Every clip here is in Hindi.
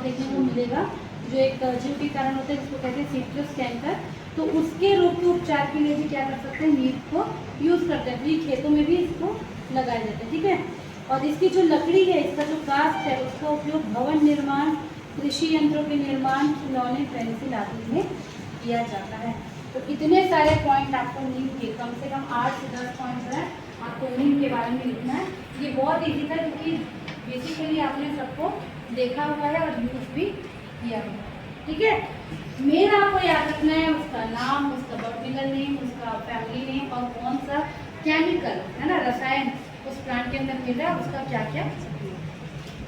देखने को मिलेगा, जो एक जीव के कारण होता है जिसको कहते हैं सिट्रस कैंकर। तो उसके रोग के उपचार के लिए भी क्या कर सकते हैं, नीम को यूज़ करते हैं। तो ये खेतों में भी इसको लगाया जाता है, ठीक है। और इसकी जो लकड़ी है, इसका जो कास्ट है, उसका उपयोग भवन निर्माण, कृषि यंत्रों के निर्माण, खिलौने, पेंसिल आदि में किया जाता है। तो इतने सारे पॉइंट आपको नीम के कम से कम 8 से 10 पॉइंट है आपको नीम के बारे में लिखना है। ये बहुत ईजी था क्योंकि बेसिकली आपने सबको देखा हुआ है और यूज भी किया हुआ है, ठीक है। मेन आपको याद रखना है उसका नाम, उसका बॉटनिकल नेम, उसका फैमिली नेम और कौन सा केमिकल है ना, रसायन उस प्लांट के अंदर मिल रहा है, उसका क्या क्या,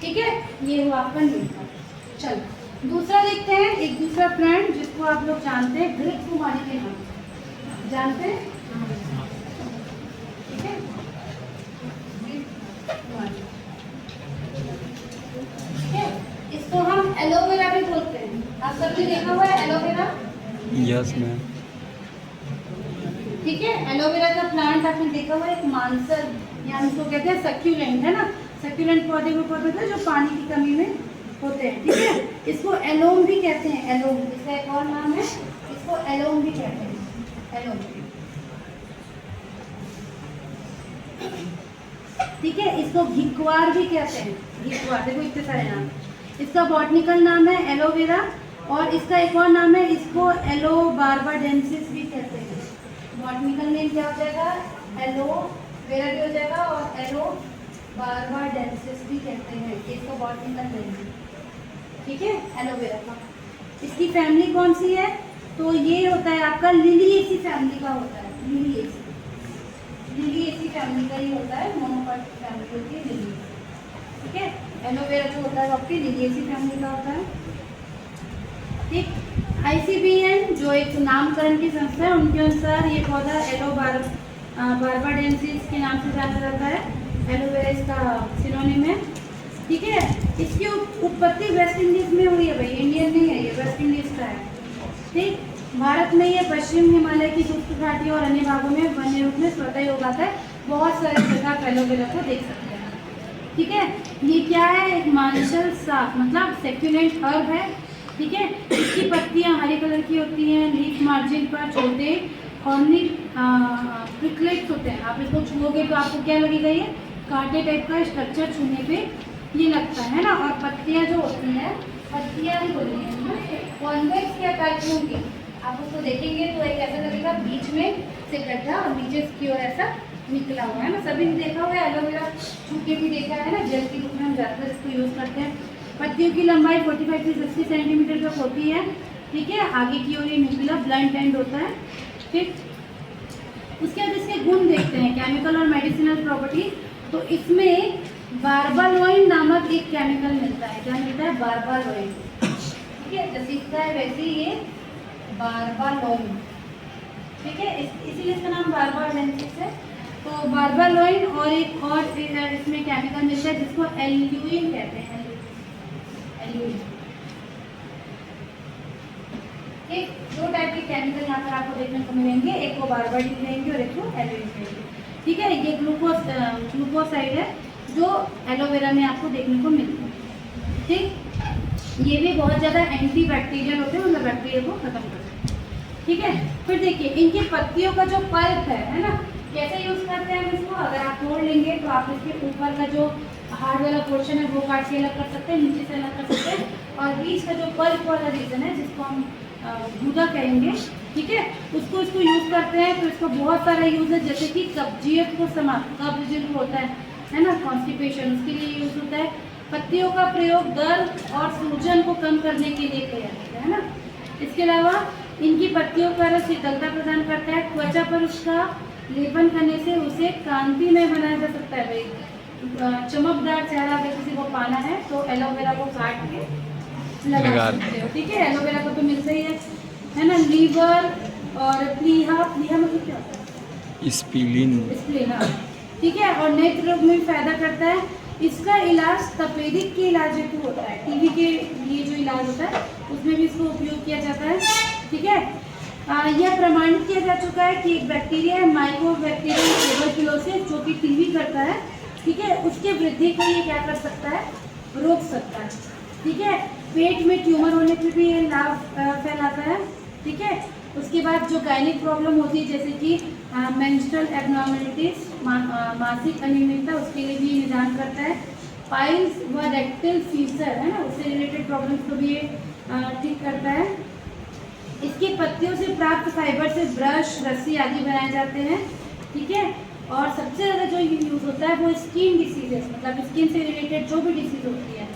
ठीक है। ये हुआ आपका नीम का। चलो दूसरा देखते हैं, एक दूसरा प्लांट जिसको आप लोग जानते हैं घृत कुमारी के नाम, जानते हैं, ठीक है। ठीक है, इसको हम एलोवेरा भी बोलते हैं। आप सबने देखा हुआ है एलोवेरा? Yes ma'am. ठीक है, एलोवेरा का प्लांट आपने देखा हुआ है, एक मानसर या इसको कहते हैं सक्यूलेंट, है ना। सक्यूलेंट पौधे को कहते हैं जो पानी की कमी में होते हैं, ठीक है। इसको एलोम भी कहते हैं, एलोम, इसका एक और नाम है, इसको एलोम भी कहते हैं, एलोम, ठीक है। इसको घिक्वार भी कहते हैं, घिक्वार, देखो इतने सारे नाम। इसका बॉटनिकल नाम है एलोवेरा और इसका एक और नाम है, इसको एलोबार्बाडेंसिस भी कहते हैं। बॉटनिकल नेम क्या हो जाएगा, एलोवेरा भी हो जाएगा और एलोबार्बाडेंसिस भी कहते हैं, इसको बॉटनिकल नेम, ठीक है, एलोवेरा का। इसकी फैमिली कौन सी है, तो ये होता है आपका लिलिएसी फैमिली का होता है, लिलिएसी, लिलिएसी फैमिली का ही होता है, मोनोकॉट फैमिली होती है लिलिएसी, ठीक है। एलोवेरा जो होता है आपकी लिलिएसी फैमिली का होता है, ठीक। ICBN जो एक नामकरण की संस्था है, उनके अनुसार ये पौधा बार्बाडेंसिस के नाम से जाना जाता है, एलोवेरा इसका सिनोनिम है, ठीक है। इसकी उत्पत्ति वेस्ट इंडीज में हुई है भाई, इंडियन नहीं है ये, वेस्ट इंडीज का है, ठीक। भारत में ये पश्चिम हिमालय की शुष्क घाटी और अन्य भागों में वन्य रूप में स्वतः ही उगाता है। बहुत सारे जगह आप एलोवेरा को देख सकते हैं, ठीक है। ये क्या है, एक मांसल साग, मतलब सेक्यूलेंट हर्ब है, ठीक है। इसकी पत्तियां हरे कलर की होती हैं, लीफ मार्जिन पर छोटे कॉर्नी प्रिकलेट्स होते हैं। आप इसको छुओगे तो आपको क्या लगेगा, ये कांटे टाइप का स्ट्रक्चर छूने पे ये लगता है ना। और पत्तियां जो होती हैं, पत्तियां भी बोली हैं कॉन्वेक्स या टाइप होंगी, आप उसको देखेंगे तो एक ऐसा लगेगा बीच में से गड्ढा और नीचे की ओर ऐसा निकला हुआ है ना। सभी ने देखा हुआ है, एलोवेरा छू के भी देखा है ना, जेल के रूप में हम ज़्यादातर इसको यूज़ करते हैं। पत्तियों की लंबाई 45 से 60 सेंटीमीटर तक होती है, ठीक है। आगे की ओर ये न्यूक्लियर ब्लंट एंड होता है, ठीक। उसके बाद इसके गुण देखते हैं, केमिकल और मेडिसिनल प्रॉपर्टी। तो इसमें बार्बालोइन नामक एक केमिकल मिलता है, क्या मिलता है, बार्बालोइन, ठीक है। जैसे इसका है वैसे ये बार्बालोइन, ठीक है, इसीलिए इसका नाम बार्बाडेंसिस है। तो बार्बालोइन और एक और इसमें केमिकल मिलता है जिसको एल्यूइन कहते हैं, एल्यूइन, ठीक। दो टाइप के केमिकल यहाँ पर आपको देखने को मिलेंगे, एक को बार्बाडिन कहेंगे और एक को एल्यूइन कहेंगे, ठीक है। ये ग्लूकोसाइड है जो एलोवेरा में आपको देखने को मिलता है, ठीक। ये भी बहुत ज़्यादा एंटी बैक्टीरियल होते हैं, मतलब बैक्टीरिया को खत्म करते हैं, ठीक है। फिर देखिए इनकी पत्तियों का जो पल्प है ना, कैसे यूज़ करते हैं हम इसको, अगर आप तोड़ लेंगे तो आप इसके ऊपर का जो हार्ड वाला पोर्शन है वो काट के अलग कर सकते हैं, नीचे से अलग कर सकते हैं, और बीच का जो पल्प वाला रीजन है जिसको हम गूदा कहेंगे, ठीक है, उसको यूज़ करते हैं। तो इसका बहुत सारा यूज़ है, जैसे कि कब्जियत को समाप्त, कब्ज जो होता है ना, कॉन्स्टिपेशन, उसके लिए यूज़ होता है। पत्तियों का प्रयोग दर्द और सूजन को कम करने के लिए किया जाता है ना। इसके अलावा इनकी पत्तियों का रस शीतलता प्रदान करता है, त्वचा पर उसका लेपन करने से उसे कांति में बनाया जा सकता है। भाई चमकदार चेहरा अगर किसी को पाना है तो एलोवेरा को काट के लगा सकते हो, ठीक है। एलोवेरा को तो मिलता ही है ना। लीवर और प्लीहा, प्लीहा मतलब क्या होता है, स्प्लीन, स्प्लीन, ठीक है। और नेत्र रोग में भी फायदा करता है। इसका इलाज तपेदिक के इलाज हेतु होता है, टीबी के लिए जो इलाज होता है उसमें भी इसको उपयोग किया जाता है, ठीक है। यह प्रमाणित किया जा चुका है कि एक बैक्टीरिया है माइकोबैक्टीरियम ट्यूबरकुलोसिस जो कि टीबी करता है, ठीक है, उसके वृद्धि को ये क्या कर सकता है, रोक सकता है, ठीक है। पेट में ट्यूमर होने पे भी ये लाभ फैलाता है। ठीक है, उसके बाद जो गायनिक प्रॉब्लम होती है जैसे कि मेंस्ट्रुअल एब्नॉर्मलिटीज, मासिक अनियमितता, उसके लिए भी निदान करता है। पाइल्स व रेक्टल फीसर है ना, उससे रिलेटेड प्रॉब्लम्स को भी ये ठीक करता है। इसकी पत्तियों से प्राप्त फाइबर से ब्रश, रस्सी आदि बनाए जाते हैं। ठीक है, और सबसे ज़्यादा जो यूज़ होता है वो स्किन डिसीजेस, मतलब स्किन से रिलेटेड जो भी डिसीज होती है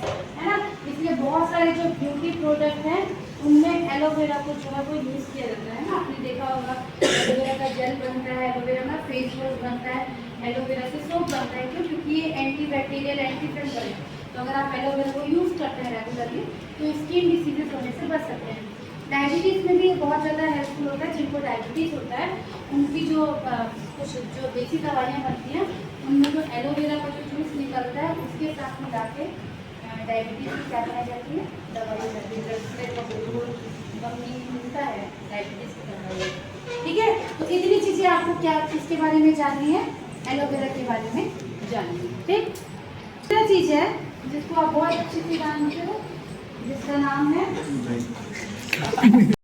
ना, इसलिए बहुत सारे जो ब्यूटी प्रोडक्ट हैं उनमें एलोवेरा को जो है वो यूज़ किया जाता है ना। आपने देखा होगा एलोवेरा का जेल बनता है, एलोवेरा का फेस वॉश बनता है, एलोवेरा से सोप बनता है। क्यों? क्योंकि ये एंटी बैक्टीरियल, एंटी फंगल है। तो अगर आप एलोवेरा को यूज़ करते हैं रेगुलरली तो स्किन डिसीजेस होने से बच सकते हैं। डायबिटीज़ में भी बहुत ज़्यादा हेल्पफुल होता है। जिनको डायबिटीज़ होता है उनकी जो कुछ जो देसी दवाइयाँ बनती हैं उनमें जो एलोवेरा का जो जूस निकलता है उसके साथ मिला के डायबिटीज़ की क्या बनाई जाती है, दवाई जाती है। मिलता है डायबिटीज़ की दवाई। ठीक है, तो इतनी चीज़ें आपको क्या इसके बारे में जाननी है, एलोवेरा के बारे में जाननी है। ठीक, दूसरा चीज़ है जिसको आप बहुत अच्छे से जानते हो, जिसका नाम है